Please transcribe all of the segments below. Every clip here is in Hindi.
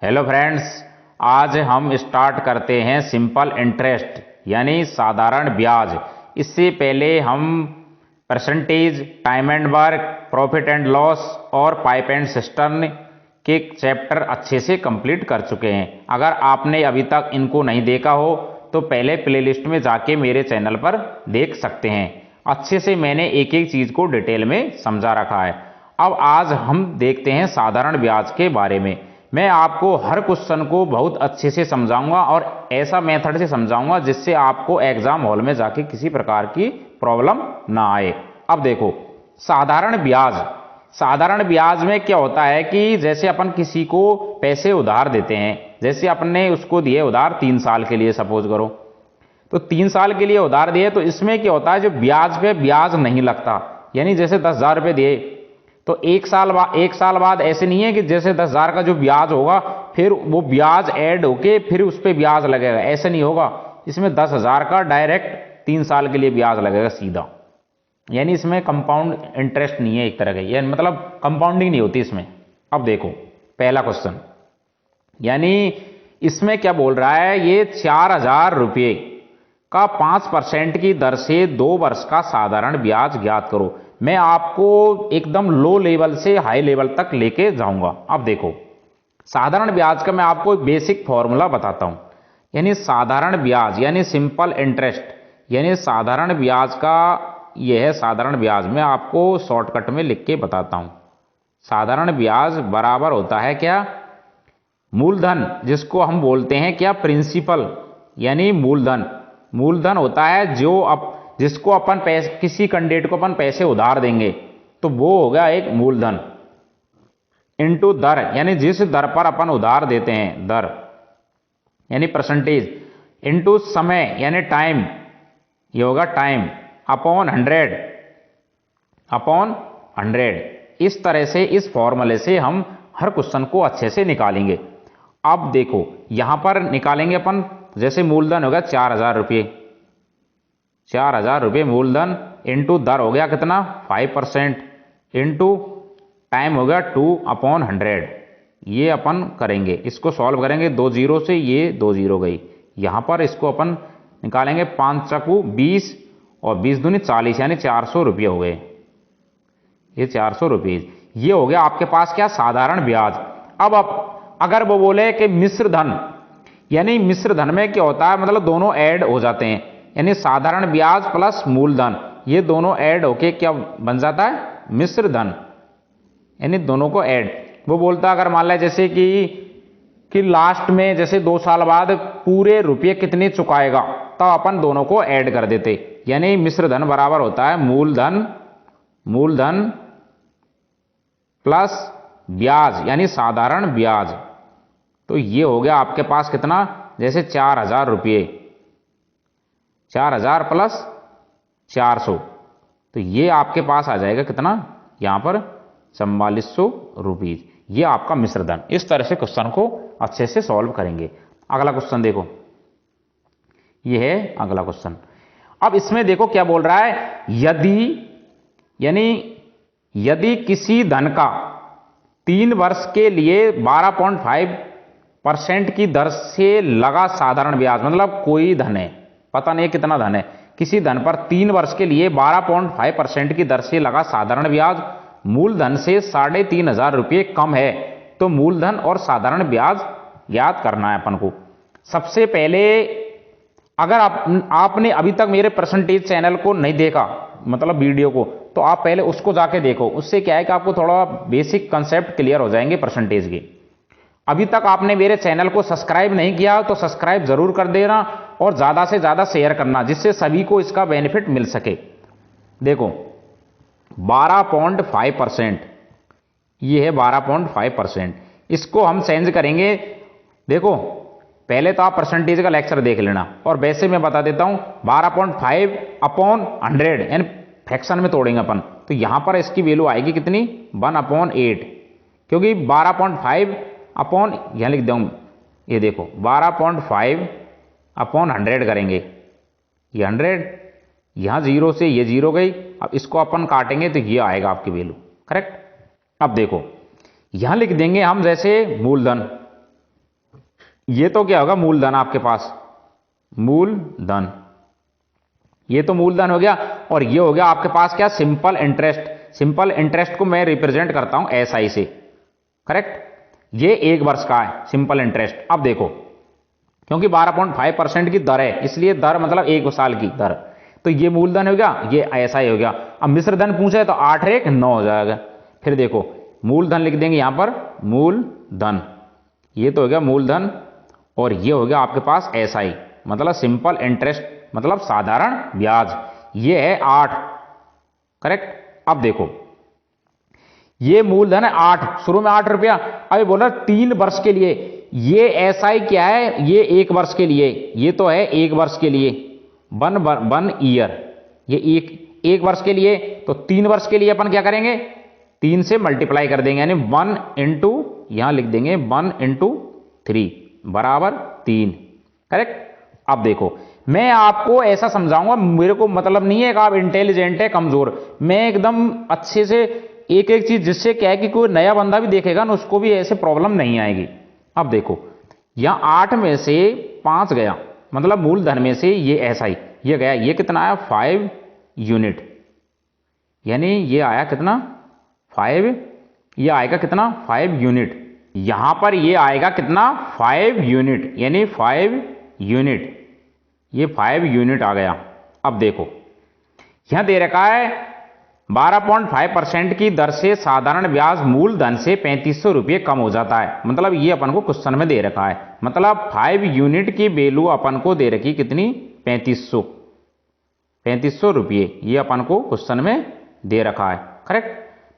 हेलो फ्रेंड्स, आज हम स्टार्ट करते हैं सिंपल इंटरेस्ट यानी साधारण ब्याज। इससे पहले हम percentage, time and work, profit and loss और पाइप एंड सिस्टर्न के चैप्टर अच्छे से कंप्लीट कर चुके हैं। अगर आपने अभी तक इनको नहीं देखा हो तो पहले प्लेलिस्ट में जाके मेरे चैनल पर देख सकते हैं। अच्छे से मैंने एक एक चीज़ को डिटेल में समझा रखा है। अब आज हम देखते हैं साधारण ब्याज के बारे में। मैं आपको हर क्वेश्चन को बहुत अच्छे से समझाऊंगा और ऐसा मेथड से समझाऊंगा जिससे आपको एग्जाम हॉल में जाके किसी प्रकार की प्रॉब्लम ना आए। अब देखो, साधारण ब्याज। साधारण ब्याज में क्या होता है कि जैसे अपन किसी को पैसे उधार देते हैं, जैसे अपने उसको दिए उधार 3 साल के लिए, सपोज करो तो 3 साल के लिए उधार दिए, तो इसमें क्या होता है, जो ब्याज पे ब्याज नहीं लगता। यानी जैसे 10,000 रुपये दिए तो एक साल बाद ऐसे नहीं है कि जैसे 10,000 का जो ब्याज होगा फिर वो ब्याज ऐड होके फिर उस पर ब्याज लगेगा, ऐसे नहीं होगा। इसमें 10,000 का डायरेक्ट 3 साल के लिए ब्याज लगेगा सीधा। यानी इसमें कंपाउंड इंटरेस्ट नहीं है एक तरह का, यानी मतलब कंपाउंडिंग नहीं होती इसमें। अब देखो पहला क्वेश्चन, यानी इसमें क्या बोल रहा है, ये 4,000 रुपये का 5% की दर से 2 वर्ष का साधारण ब्याज ज्ञात करो। मैं आपको एकदम लो लेवल से हाई लेवल तक लेके जाऊंगा। अब देखो, साधारण ब्याज का मैं आपको एक बेसिक फॉर्मूला बताता हूं। यानी साधारण ब्याज यानी सिंपल इंटरेस्ट, यानी साधारण ब्याज का यह है साधारण ब्याज। मैं आपको शॉर्टकट में लिख के बताता हूं। साधारण ब्याज बराबर होता है क्या, मूलधन, जिसको हम बोलते हैं क्या, प्रिंसिपल, यानी मूलधन। मूलधन होता है जिसको अपन पैसे, किसी कैंडिडेट को अपन पैसे उधार देंगे तो वो होगा एक मूलधन, इनटू दर, यानी जिस दर पर अपन उधार देते हैं, दर यानी परसेंटेज, इनटू समय यानी टाइम, ये होगा टाइम, अपॉन 100। इस तरह से, इस फॉर्मूले से हम हर क्वेश्चन को अच्छे से निकालेंगे। अब देखो यहां पर निकालेंगे अपन, जैसे मूलधन होगा 4,000 रुपये, 4,000 रुपये मूलधन, इंटू दर हो गया कितना 5%, इंटू टाइम हो गया 2/100। ये अपन करेंगे, इसको सॉल्व करेंगे, 2 जीरो से ये 2 जीरो गई, यहां पर इसको अपन निकालेंगे 5 चकू 20 और 20 दूनी 40, यानी 400 रुपये हो गए। ये 400 रुपये, ये हो गया आपके पास क्या, साधारण ब्याज। अब अगर वो बोले कि मिश्र धन, यानी मिश्र धन में क्या होता है, मतलब दोनों ऐड हो जाते हैं, यानी साधारण ब्याज प्लस मूलधन, ये दोनों ऐड होके क्या बन जाता है, मिश्र धन, यानी दोनों को ऐड। वो बोलता है अगर मान लिया जैसे कि लास्ट में जैसे 2 साल बाद पूरे रुपये कितने चुकाएगा, तो अपन दोनों को ऐड कर देते, यानी मिश्र धन बराबर होता है मूलधन प्लस ब्याज यानी साधारण ब्याज। तो ये हो गया आपके पास कितना, जैसे 4,000 रुपये, 4,000 प्लस 400, तो ये आपके पास आ जाएगा कितना, यहां पर 4400 रुपीज। ये आपका मिश्रधन। इस तरह से क्वेश्चन को अच्छे से सॉल्व करेंगे। अगला क्वेश्चन देखो, ये है अगला क्वेश्चन। अब इसमें देखो क्या बोल रहा है, यदि किसी धन का 3 वर्ष के लिए 12.5% की दर से लगा साधारण ब्याज, मतलब कोई धन है, पता नहीं कितना धन है, किसी धन पर 3 वर्ष के लिए 12.5% की दर से लगा साधारण ब्याज मूलधन से 3,500 रुपये कम है, तो मूलधन और साधारण ब्याज याद करना है अपन को। सबसे पहले अगर आपने अभी तक मेरे परसेंटेज चैनल को नहीं देखा, मतलब वीडियो को, तो आप पहले उसको जाके देखो। उससे क्या है कि आपको थोड़ा बेसिक कंसेप्ट क्लियर हो जाएंगे परसेंटेज के। अभी तक आपने मेरे चैनल को सब्सक्राइब नहीं किया तो सब्सक्राइब जरूर कर देना और ज्यादा से ज्यादा शेयर करना, जिससे सभी को इसका बेनिफिट मिल सके। देखो 12.5%, ये है 12.5%, इसको हम चेंज करेंगे। देखो पहले तो आप परसेंटेज का लेक्चर देख लेना, और वैसे मैं बता देता हूं 12.5/100, यानी फ्रैक्शन में तोड़ेंगे अपन, तो यहां पर इसकी वैल्यू आएगी कितनी, 1/8, क्योंकि 12.5 अपॉन, यहां लिख दूं, ये देखो 12.5/100 करेंगे, ये 100, यहां 0 से ये 0 गई। अब इसको अपन काटेंगे तो ये आएगा आपकी वैल्यू, करेक्ट। अब देखो यहां लिख देंगे हम जैसे मूलधन, ये तो क्या होगा, मूलधन आपके पास, मूलधन, ये तो मूलधन हो गया। और ये हो गया आपके पास क्या, सिंपल इंटरेस्ट। सिंपल इंटरेस्ट को मैं रिप्रेजेंट करता हूं एसआई से, करेक्ट। ये 1 वर्ष का है सिंपल इंटरेस्ट। अब देखो, क्योंकि 12.5% की दर है, इसलिए दर मतलब 1 साल की दर, तो ये मूलधन हो गया, ये एसआई हो गया। अब मिश्र धन पूछे तो 8 और 1 9 हो जाएगा। फिर देखो, मूलधन लिख देंगे यहां पर, मूलधन, ये तो हो गया मूलधन, और ये हो गया आपके पास एसआई मतलब सिंपल इंटरेस्ट, मतलब साधारण ब्याज, ये है 8, करेक्ट। अब देखो, ये मूलधन है 8, शुरू में 8 रुपया, अभी बोला 3 वर्ष के लिए। ये एसआई क्या है, ये 1 वर्ष के लिए, ये तो है 1 वर्ष के लिए, 1 ईयर, ये एक वर्ष के लिए। तो 3 वर्ष के लिए अपन क्या करेंगे, 3 से मल्टीप्लाई कर देंगे, यानी 1 इंटू, यहां लिख देंगे 1 इंटू 3 बराबर 3, करेक्ट। अब देखो, मैं आपको ऐसा समझाऊंगा, मेरे को मतलब नहीं है कि आप इंटेलिजेंट है कमजोर, मैं एकदम अच्छे से एक एक चीज, जिससे क्या है कि कोई नया बंदा भी देखेगा ना, उसको भी ऐसे प्रॉब्लम नहीं आएगी। अब देखो, यहां 8 में से 5 गया, मतलब मूलधन में से ये एसआई ये गया, ये कितना आया 5 यूनिट, यानी ये आया कितना 5, ये आएगा कितना 5 यूनिट, यहां पर ये आएगा कितना 5 यूनिट, यानी 5 यूनिट, ये 5 यूनिट आ गया। अब देखो, यहां दे रखा है 12.5% की दर से साधारण ब्याज मूलधन से 3500 रुपये कम हो जाता है। मतलब ये अपन को क्वेश्चन में दे रखा है, मतलब 5 यूनिट की वैल्यू अपन को दे रखी कितनी 3500 रुपये, ये अपन को क्वेश्चन में दे रखा है, करेक्ट।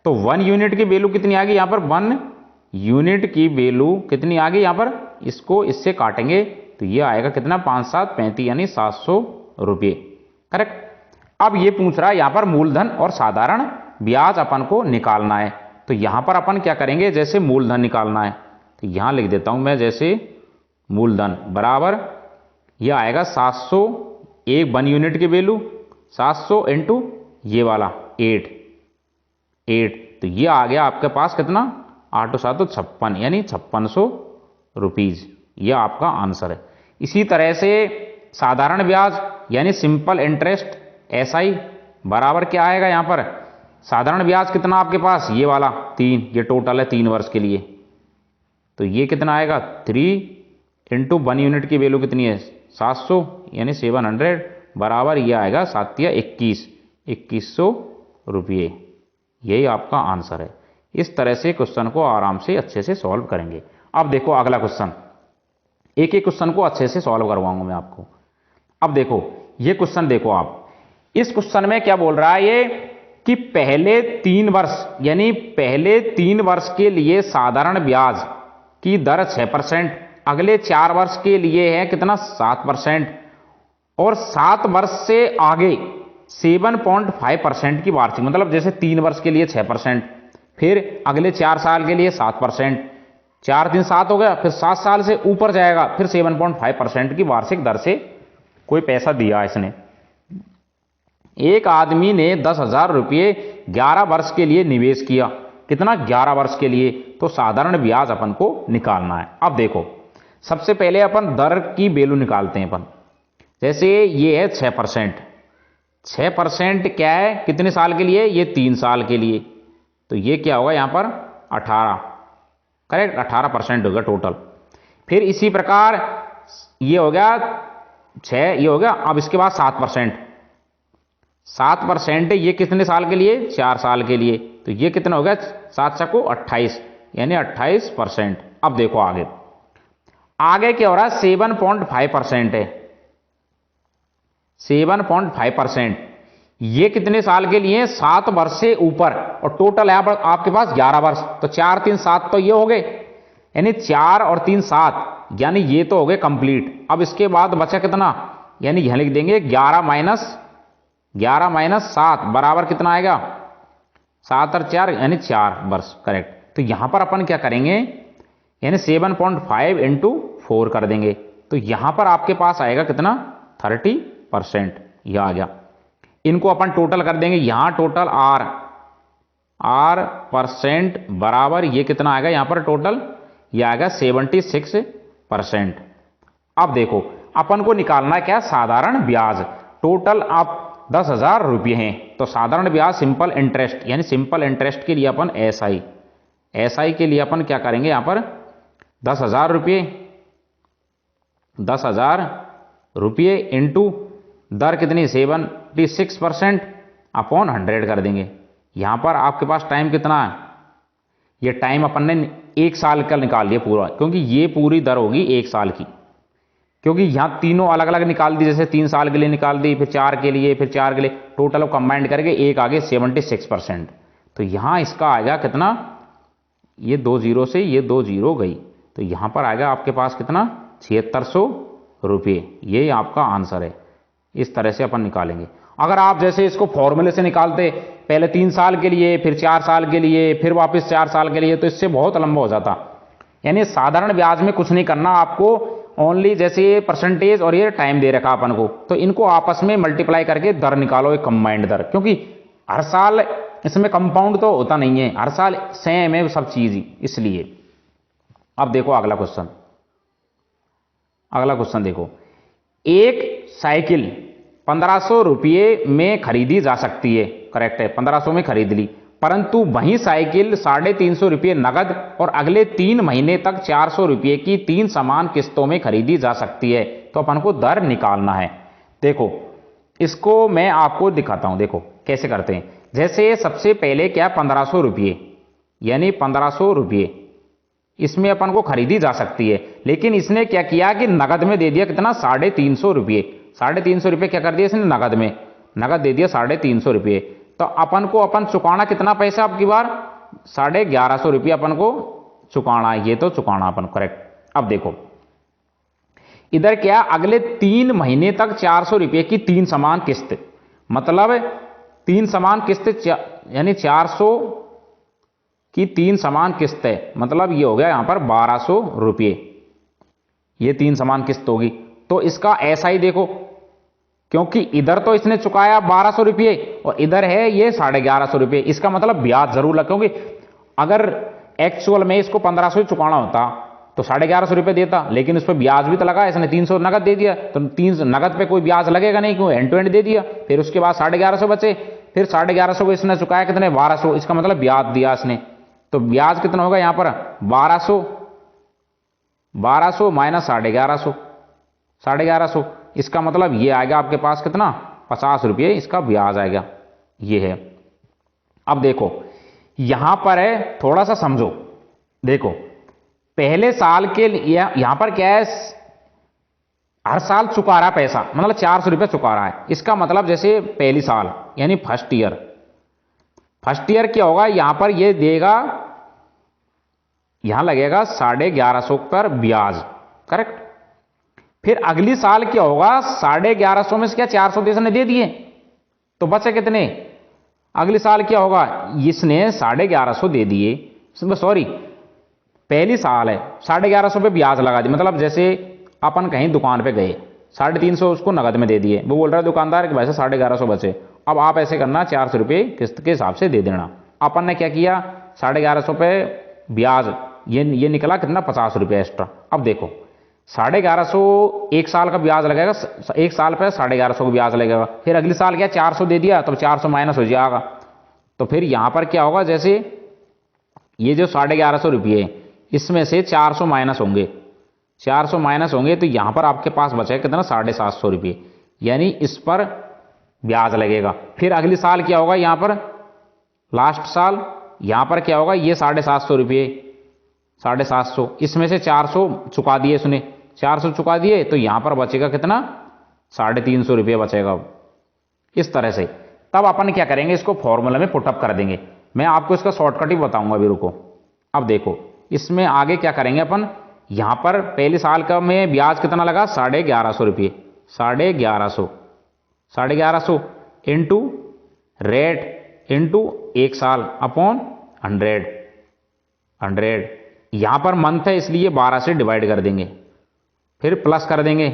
तो 1 यूनिट की वैल्यू कितनी आ गई यहां पर, 1 यूनिट की वैल्यू कितनी आ गई यहां पर, इसको इससे काटेंगे तो ये आएगा कितना 5 7 35, यानी 700 रुपये, करेक्ट। अब ये पूछ रहा है यहां पर मूलधन और साधारण ब्याज अपन को निकालना है, तो यहां पर अपन क्या करेंगे, जैसे मूलधन निकालना है तो यहां लिख देता हूं मैं, जैसे मूलधन बराबर ये आएगा 700, 1 यूनिट की वैल्यू 700 इंटू ये वाला 8, तो ये आ गया आपके पास कितना 8 7 56, यानी 5600 रुपीज, ये आपका आंसर है। इसी तरह से साधारण ब्याज यानी सिंपल इंटरेस्ट एसआई बराबर क्या आएगा यहां पर, साधारण ब्याज कितना आपके पास ये वाला 3, ये टोटल है 3 वर्ष के लिए, तो ये कितना आएगा 3 इंटू 1 यूनिट की वैल्यू कितनी है 700, यानी 700 बराबर ये आएगा 7 या 2100 रुपये, यही आपका आंसर है। इस तरह से क्वेश्चन को आराम से अच्छे से सॉल्व करेंगे। अब देखो अगला क्वेश्चन, एक एक क्वेश्चन को अच्छे से सॉल्व करवाऊंगा मैं आपको। अब देखो ये क्वेश्चन देखो आप, इस क्वेश्चन में क्या बोल रहा है ये कि पहले 3 वर्ष, यानी पहले 3 वर्ष के लिए साधारण ब्याज की दर 6%, अगले 4 वर्ष के लिए है कितना 7%, और 7 वर्ष से आगे 7.5% की वार्षिक, मतलब जैसे 3 वर्ष के लिए 6%, फिर अगले 4 साल के लिए 7%, 4 3 7 हो गया, फिर 7 साल से ऊपर जाएगा फिर 7.5% की वार्षिक दर से कोई पैसा दिया इसने। एक आदमी ने 10,000 रुपये 11 वर्ष के लिए निवेश किया, कितना 11 वर्ष के लिए, तो साधारण ब्याज अपन को निकालना है। अब देखो सबसे पहले अपन दर की वैल्यू निकालते हैं अपन, जैसे ये है 6%, 6% क्या है कितने साल के लिए, ये 3 साल के लिए, तो ये क्या होगा यहां पर 18, करेक्ट 18% होगा टोटल। फिर इसी प्रकार ये हो गया 6, ये हो गया। अब इसके बाद 7%, ये कितने साल के लिए 4 साल के लिए, तो ये कितना हो गया 7 7 28, यानी 28%। अब देखो आगे आगे क्या हो रहा है 7.5% है, 7.5%, ये कितने साल के लिए 7 वर्ष से ऊपर, और टोटल है आपके पास 11 वर्ष, तो 4 3 7 तो ये हो गए, यानी 4 और 3 7, यानी ये तो हो गए कंप्लीट। अब इसके बाद बचा कितना, यानी यहां लिख देंगे 11 माइनस 7 बराबर कितना आएगा 7 और 4, यानी 4 वर्ष, करेक्ट। तो यहां पर अपन क्या करेंगे, यानी 7.5 इंटू 4 कर देंगे, तो यहां पर आपके पास आएगा कितना 30%, यह आ गया। इनको अपन टोटल कर देंगे, यहां टोटल R% बराबर ये कितना आएगा यहां पर टोटल, ये आएगा 76 परसेंट। अब देखो अपन को निकालना क्या, साधारण ब्याज। टोटल आप 10,000 रुपये हैं, तो साधारण ब्याज सिंपल इंटरेस्ट, यानी सिंपल इंटरेस्ट के लिए अपन एसआई के लिए अपन क्या करेंगे, यहां पर 10,000 रुपये, 10,000 रुपये इंटू दर कितनी 76% अपॉन 100 कर देंगे। यहां पर आपके पास टाइम कितना है, ये टाइम अपन ने 1 साल का निकाल लिया पूरा, क्योंकि ये पूरी दर होगी 1 साल की, क्योंकि यहां तीनों अलग अलग निकाल दी, जैसे 3 साल के लिए निकाल दी, फिर 4 के लिए, फिर 4 के लिए, टोटल कंबाइंड करके एक आगे 76%। तो यहां इसका आएगा कितना, ये 2 जीरो से ये 2 जीरो गई, तो यहां पर आएगा आपके पास कितना 7600 रुपये। ये आपका आंसर है। इस तरह से अपन निकालेंगे। अगर आप जैसे इसको फॉर्मूले से निकालते, पहले 3 साल के लिए, फिर 4 साल के लिए, फिर वापस 4 साल के लिए, तो इससे बहुत लंबा हो जाता। यानी साधारण ब्याज में कुछ नहीं करना आपको, ओनली जैसे ये परसेंटेज और ये टाइम दे रखा अपन को, तो इनको आपस में मल्टीप्लाई करके दर निकालो, एक कंबाइंड दर, क्योंकि हर साल इसमें कंपाउंड तो होता नहीं है, हर साल सेम है सब चीज ही, इसलिए। अब देखो अगला क्वेश्चन, अगला क्वेश्चन देखो, एक साइकिल 1500 रुपये में खरीदी जा सकती है, करेक्ट है, 1500 में खरीद ली, परंतु वही साइकिल 350 रुपये नगद और अगले 3 महीने तक 400 रुपये की 3 समान किस्तों में खरीदी जा सकती है। तो अपन को दर निकालना है। देखो इसको मैं आपको दिखाता हूं, देखो कैसे करते हैं। जैसे सबसे पहले क्या 1500 रुपये, यानी 1500 रुपये इसमें अपन को खरीदी जा सकती है, लेकिन इसने क्या किया कि नगद में दे दिया कितना 350 रुपये। 350 रुपये क्या कर दिया इसने नगद में, नगद दे दिया 350 रुपये। तो अपन को अपन चुकाना कितना पैसा अब की बार 1150 रुपये अपन को चुकाना है, ये तो चुकाना अपन, करेक्ट। अब देखो इधर क्या, अगले 3 महीने तक 400 रुपये की 3 समान किस्त, मतलब 3 समान किस्त यानी 400 की 3 समान किस्त है, मतलब ये हो गया यहां पर 1200 रुपये, ये 3 समान किस्त होगी। तो इसका ऐसा ही देखो, क्योंकि इधर तो इसने चुकाया 1200 रुपये और इधर है ये 1150 रुपये, इसका मतलब ब्याज जरूर लगा, क्योंकि अगर एक्चुअल में इसको 1500 चुकाना होता तो 1150 रुपये देता, लेकिन उस पर ब्याज भी तो लगा, इसने 300 नगद दे दिया, तो 3 नगद पे कोई ब्याज लगेगा नहीं, क्यों एंड टू एंड दे दिया। फिर उसके बाद 1150 बचे, फिर 1150 को इसने चुकाया कितने 1200, इसका मतलब ब्याज दिया इसने, तो ब्याज कितना होगा यहां पर 1200 माइनस 1150, 1150, इसका मतलब ये आएगा आपके पास कितना 50 रुपये इसका ब्याज आएगा, ये है। अब देखो यहां पर है, थोड़ा सा समझो, देखो पहले साल के लिए यहां पर क्या है, हर साल चुका रहा पैसा, मतलब 400 रुपये चुका रहा है, इसका मतलब जैसे पहली साल यानी फर्स्ट ईयर, फर्स्ट ईयर क्या होगा यहां पर ये देगा, यहां लगेगा 1150 पर ब्याज, करेक्ट। फिर अगली साल क्या होगा 1150 में से क्या 400 इसने दे दिए, तो बचे कितने, अगली साल क्या होगा, इसने 1150 दे दिए, सॉरी पहली साल है 1150 पे ब्याज लगा दी, मतलब जैसे अपन कहीं दुकान पे गए 350 उसको नगद में दे दिए, वो बोल रहा है दुकानदार कि वैसे 1150 बचे, अब आप ऐसे करना 400 रुपये किस्त के हिसाब से दे देना। अपन ने क्या किया 1150 पे ब्याज, ये निकला कितना 50 रुपये एक्स्ट्रा। अब देखो 1150 एक साल का ब्याज लगेगा, एक साल पे 1150 का ब्याज लगेगा, फिर अगले साल क्या 400 दे दिया, तो 400 माइनस हो जाएगा, तो फिर यहां पर क्या होगा, जैसे ये जो 1150 रुपये इसमें से 400 माइनस होंगे, 400 माइनस होंगे, तो यहां पर आपके पास बचेगा कितना 750 रुपये, यानी इस पर ब्याज लगेगा। फिर अगली साल क्या होगा, यहां पर लास्ट साल यहां पर क्या होगा, ये 750 रुपये, 750, इसमें से 400 चुका दिए इसने, 400 चुका दिए, तो यहां पर बचेगा कितना 350 रुपये बचेगा, इस तरह से। तब अपन क्या करेंगे, इसको फॉर्मूला में पुटअप कर देंगे, मैं आपको इसका शॉर्टकट ही बताऊंगा अभी, रुको। अब देखो इसमें आगे क्या करेंगे अपन, यहां पर पहले साल का में ब्याज कितना लगा 1150 रुपये, 1150 इंटू रेट इंटू 1 साल अपॉन 100, यहां पर मंथ है इसलिए 12 से डिवाइड कर देंगे, फिर प्लस कर देंगे,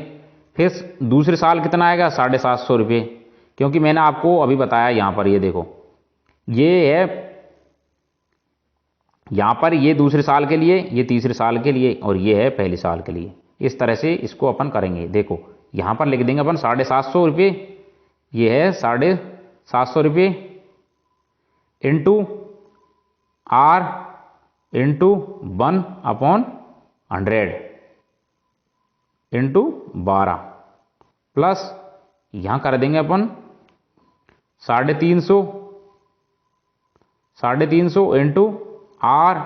फिर दूसरे साल कितना आएगा 750 रुपये, क्योंकि मैंने आपको अभी बताया यहां पर, ये देखो ये है यहां पर, ये दूसरे साल के लिए, ये तीसरे साल के लिए, और ये है पहले साल के लिए। इस तरह से इसको अपन करेंगे। देखो यहाँ पर लिख देंगे अपन 750 रुपये, ये है 750 रुपये into R into 1/100 into 12 plus यहाँ कर देंगे अपन 350 इंटू आर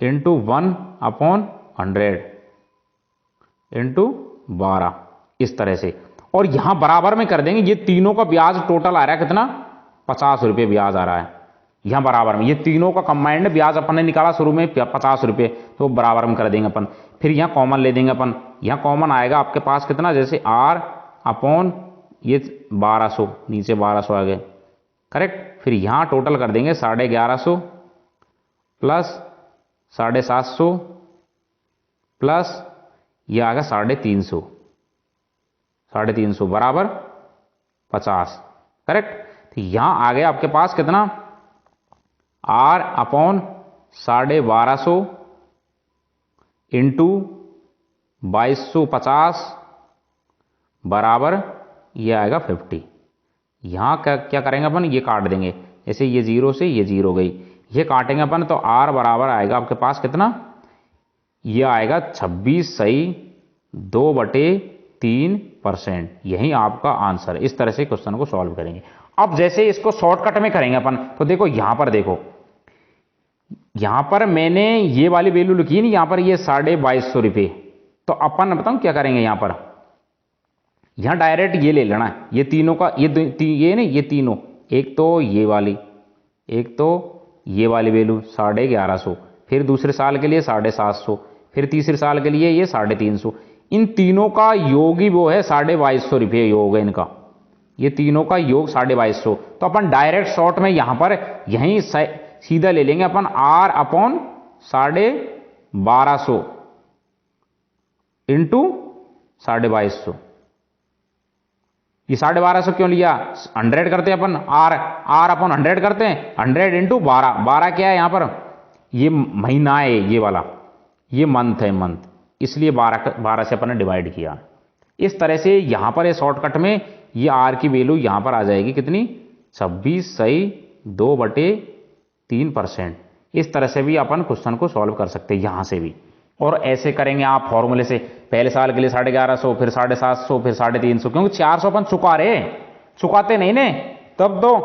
इंटू 1/100 इंटू 12 इस तरह से। और यहां बराबर में कर देंगे, ये तीनों का ब्याज टोटल आ रहा है कितना, 50 रुपये ब्याज आ रहा है यहां बराबर में। ये तीनों का कंबाइंड ब्याज अपन ने निकाला शुरू में 50 रुपये, तो बराबर में कर देंगे अपन। फिर यहां कॉमन ले देंगे अपन, यहां कॉमन आएगा आपके पास कितना, जैसे आर अपॉन ये 1200, नीचे 1200 आ गए करेक्ट। फिर यहां टोटल कर देंगे 1150 प्लस 750 प्लस ये आ गया 350 बराबर 50 करेक्ट। तो यहां आ गया आपके पास कितना, आर अपॉन 1250 इंटू 2250 बराबर ये आएगा 50। यहां क्या करेंगे अपन, ये काट देंगे, जैसे ये 0 से ये 0 गई, ये काटेंगे अपन तो आर बराबर आएगा आपके पास कितना, ये आएगा 26/2/3%। यही आपका आंसर है। इस तरह से क्वेश्चन को सॉल्व करेंगे। अब जैसे इसको शॉर्टकट में करेंगे अपन, तो देखो यहां पर देखो, यहां पर मैंने ये वाली वैल्यू लिखी नहीं, यहां पर ये 2250 रुपये, तो अपन बताऊं क्या करेंगे, यहां पर यहां डायरेक्ट ये ले लेना है, ये तीनों का ये नहीं, ये तीनों, एक तो ये वाली, एक तो ये वाली वैल्यू 1150, फिर दूसरे साल के लिए 750, फिर तीसरे साल के लिए ये 350, इन तीनों का योग ही वो है 2250 रुपये योग है इनका, ये तीनों का योग 2250। तो अपन डायरेक्ट शॉर्ट में यहां पर यहीं सीधा ले लेंगे अपन आर अपॉन 1250 इंटू 2250। ये 1250 क्यों लिया, 100 करते हैं अपन, आर अपॉन 100 करते हैं, 100 इंटू 12 क्या है यहां पर, ये महीना है ये वाला, ये मंथ है मंथ, इसलिए 12 से अपन ने डिवाइड किया। इस तरह से यहां पर शॉर्टकट में ये आर की वैल्यू यहां पर आ जाएगी कितनी, 26/2/3%। इस तरह से भी अपन क्वेश्चन को सॉल्व कर सकते हैं यहां से भी। और ऐसे करेंगे आप फॉर्मूले से, पहले साल के लिए 1150, फिर 750, फिर 350, क्योंकि 400 अपन चुकाते नहीं ने, तब तो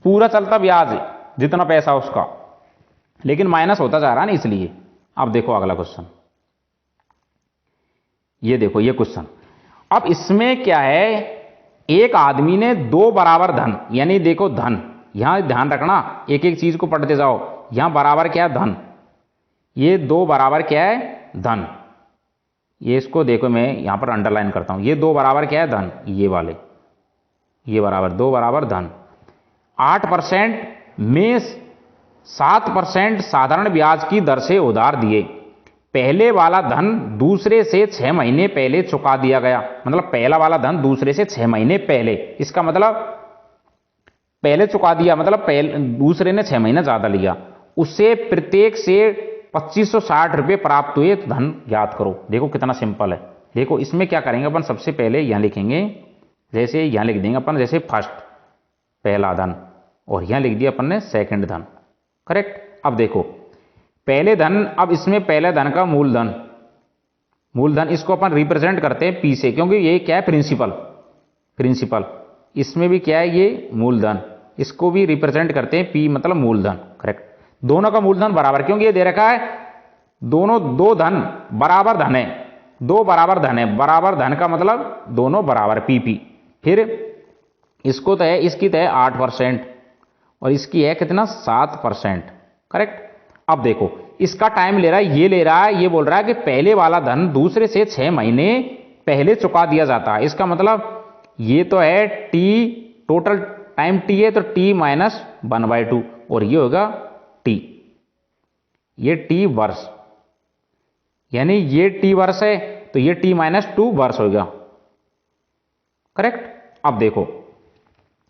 पूरा चलता ब्याज जितना पैसा उसका, लेकिन माइनस होता जा रहा है ना, इसलिए। अब देखो अगला क्वेश्चन, ये देखो ये क्वेश्चन। अब इसमें क्या है, एक आदमी ने 2 बराबर धन, यानी देखो धन, यहां ध्यान रखना, एक एक चीज को पढ़ते जाओ। यहां बराबर क्या है, धन, ये 2 बराबर क्या है, धन। ये इसको देखो मैं यहां पर अंडरलाइन करता हूं, ये 2 बराबर क्या है, धन, ये वाले, ये बराबर 2 बराबर धन। 8% में 7% साधारण ब्याज की दर से उधार दिए, पहले वाला धन दूसरे से 6 महीने पहले चुका दिया गया। मतलब पहला वाला धन दूसरे से 6 महीने पहले, इसका मतलब पहले चुका दिया, मतलब दूसरे ने 6 महीने ज्यादा लिया, उससे प्रत्येक से 2560 रुपये प्राप्त हुए, धन ज्ञात करो। देखो कितना सिंपल है। देखो इसमें क्या करेंगे अपन, सबसे पहले यहां लिखेंगे, जैसे यहां लिख देंगे अपन, जैसे फर्स्ट पहला धन, और यहां लिख दिया अपन ने सेकंड धन, करेक्ट। अब देखो पहले धन, अब इसमें पहले धन का मूलधन, इसको अपन रिप्रेजेंट करते हैं पी से, क्योंकि ये क्या है, प्रिंसिपल। इसमें भी क्या है, ये मूलधन, इसको भी रिप्रेजेंट करते हैं पी, मतलब मूलधन, करेक्ट। दोनों का मूलधन बराबर, क्योंकि ये दे रखा है दोनों 2 धन बराबर धन है, 2 बराबर धन है, बराबर धन का मतलब दोनों बराबर पीपी। फिर इसको तो है, इसकी तो है 8% और इसकी है कितना, 7%, करेक्ट। अब देखो इसका टाइम ले रहा है, ये ले रहा है, ये बोल रहा है कि पहले वाला धन दूसरे से 6 महीने पहले चुका दिया जाता है। इसका मतलब ये तो है टी, टोटल टाइम टी है, तो टी माइनस 1/2, और ये होगा टी, ये टी वर्ष, यानी ये टी वर्ष है, तो ये टी माइनस 2 वर्ष होगा, करेक्ट। अब देखो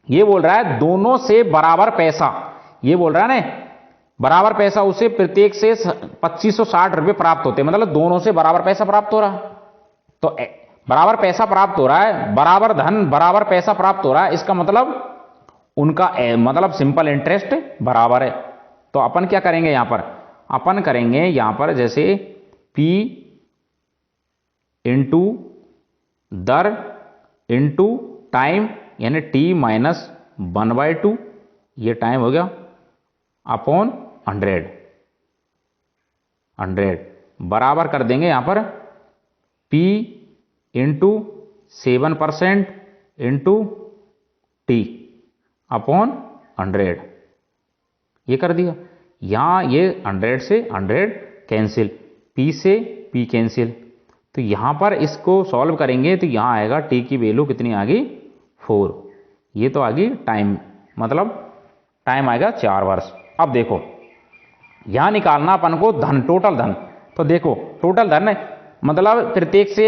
ये बोल रहा है दोनों से बराबर पैसा, ये बोल रहा है ना बराबर पैसा उसे प्रत्येक से 2560 रुपये प्राप्त होते हैं, मतलब दोनों से बराबर पैसा प्राप्त हो रहा है। तो बराबर पैसा प्राप्त हो रहा है, बराबर धन बराबर पैसा प्राप्त हो रहा है, इसका मतलब उनका मतलब सिंपल इंटरेस्ट बराबर है। तो अपन क्या करेंगे यहां पर, अपन करेंगे यहां पर जैसे P इंटू दर इंटू टाइम, यानी T माइनस 1/2, ये टाइम हो गया, अपॉन 100 बराबर कर देंगे यहां पर P into 7% into T upon 100, ये कर दिया। यहां ये 100 से 100 कैंसिल, P से P कैंसिल, तो यहां पर इसको सॉल्व करेंगे तो यहां आएगा T की वैल्यू कितनी आ गई 4, ये तो आ गई टाइम, मतलब टाइम आएगा 4 वर्ष। अब देखो यहां निकालना अपन को धन, टोटल धन, तो देखो टोटल धन मतलब प्रत्येक से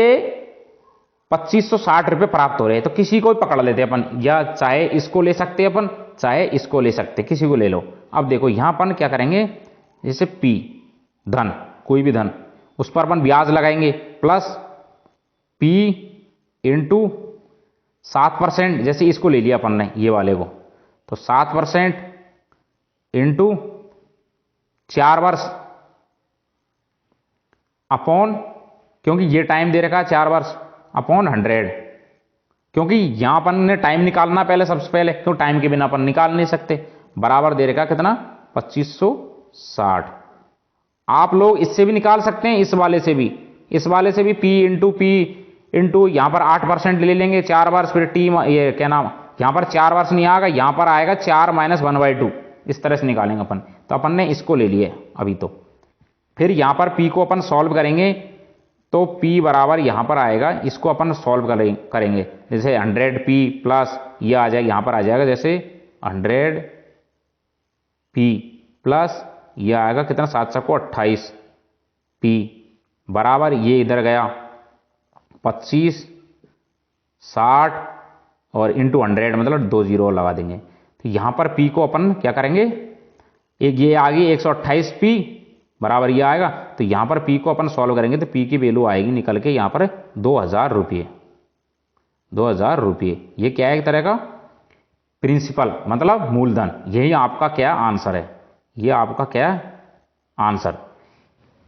2560 रुपये प्राप्त हो रहे हैं, तो किसी को भी पकड़ लेते अपन, या चाहे इसको ले सकते हैं अपन, चाहे इसको ले सकते, किसी को ले लो। अब देखो यहां अपन क्या करेंगे, जैसे P धन, कोई भी धन, उस पर अपन ब्याज लगाएंगे, प्लस P इंटू 7%, जैसे इसको ले लिया अपन ने ये वाले को, तो 7% इंटू 4 वर्ष अपॉन, क्योंकि ये टाइम दे रखा है 4 वर्ष, अपॉन 100, क्योंकि यहां अपन ने टाइम निकालना पहले, सबसे पहले, तो टाइम के बिना अपन निकाल नहीं सकते। बराबर दे रखा कितना 2560। आप लोग इससे भी निकाल सकते हैं, इस वाले से भी, इस वाले से भी P इंटू यहां पर 8% ले लेंगे 4 वर्ष, फिर T ये क्या नाम, यहां पर 4 वर्ष नहीं आएगा, यहां पर आएगा 4 माइनस 1/2, इस तरह से निकालेंगे अपन। तो अपन ने इसको ले लिया अभी, तो फिर यहां पर P को अपन सॉल्व करेंगे, तो P बराबर यहां पर आएगा, इसको अपन सॉल्व करेंगे, जैसे 100P प्लस ये आ जाएगा, यहां पर आ जाएगा जैसे 100P प्लस ये आएगा कितना 728 P बराबर, ये इधर गया 25 60 और इंटू 100, मतलब 2 जीरो लगा देंगे। तो यहां पर P को अपन क्या करेंगे, एक ये आ गई 128P बराबर ये आएगा, तो यहां पर P को अपन सॉल्व करेंगे तो P की वैल्यू आएगी निकल के यहां पर 2000 रुपये, 2000 रुपये। ये क्या है, एक तरह का प्रिंसिपल, मतलब मूलधन। यही आपका क्या आंसर है, ये आपका क्या आंसर।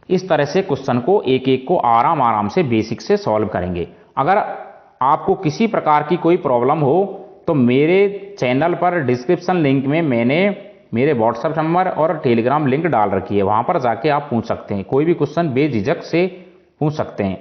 इस तरह से क्वेश्चन को एक एक को आराम आराम से बेसिक से सॉल्व करेंगे। अगर आपको किसी प्रकार की कोई प्रॉब्लम हो तो मेरे चैनल पर डिस्क्रिप्शन लिंक में मैंने मेरे व्हाट्सएप नंबर और टेलीग्राम लिंक डाल रखी है, वहां पर जाके आप पूछ सकते हैं, कोई भी क्वेश्चन बेझिझक से पूछ सकते हैं।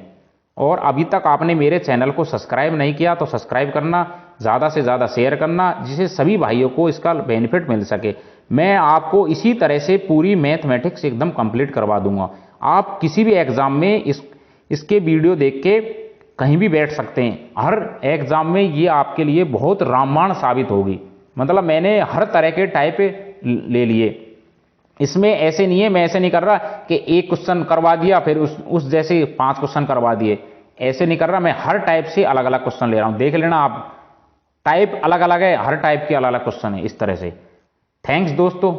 और अभी तक आपने मेरे चैनल को सब्सक्राइब नहीं किया तो सब्सक्राइब करना, ज़्यादा से ज़्यादा शेयर करना, जिससे सभी भाइयों को इसका बेनिफिट मिल सके। मैं आपको इसी तरह से पूरी मैथमेटिक्स एकदम कंप्लीट करवा दूंगा। आप किसी भी एग्जाम में इसके वीडियो देख के कहीं भी बैठ सकते हैं, हर एग्जाम में ये आपके लिए बहुत रामबाण साबित होगी। मतलब मैंने हर तरह के टाइप ले लिए, इसमें ऐसे नहीं है, मैं ऐसे नहीं कर रहा कि एक क्वेश्चन करवा दिया फिर उस जैसे 5 क्वेश्चन करवा दिए, ऐसे नहीं कर रहा। मैं हर टाइप से अलग अलग क्वेश्चन ले रहा हूं, देख लेना आप, टाइप अलग अलग है, हर टाइप के अलग अलग क्वेश्चन है, इस तरह से। थैंक्स दोस्तों।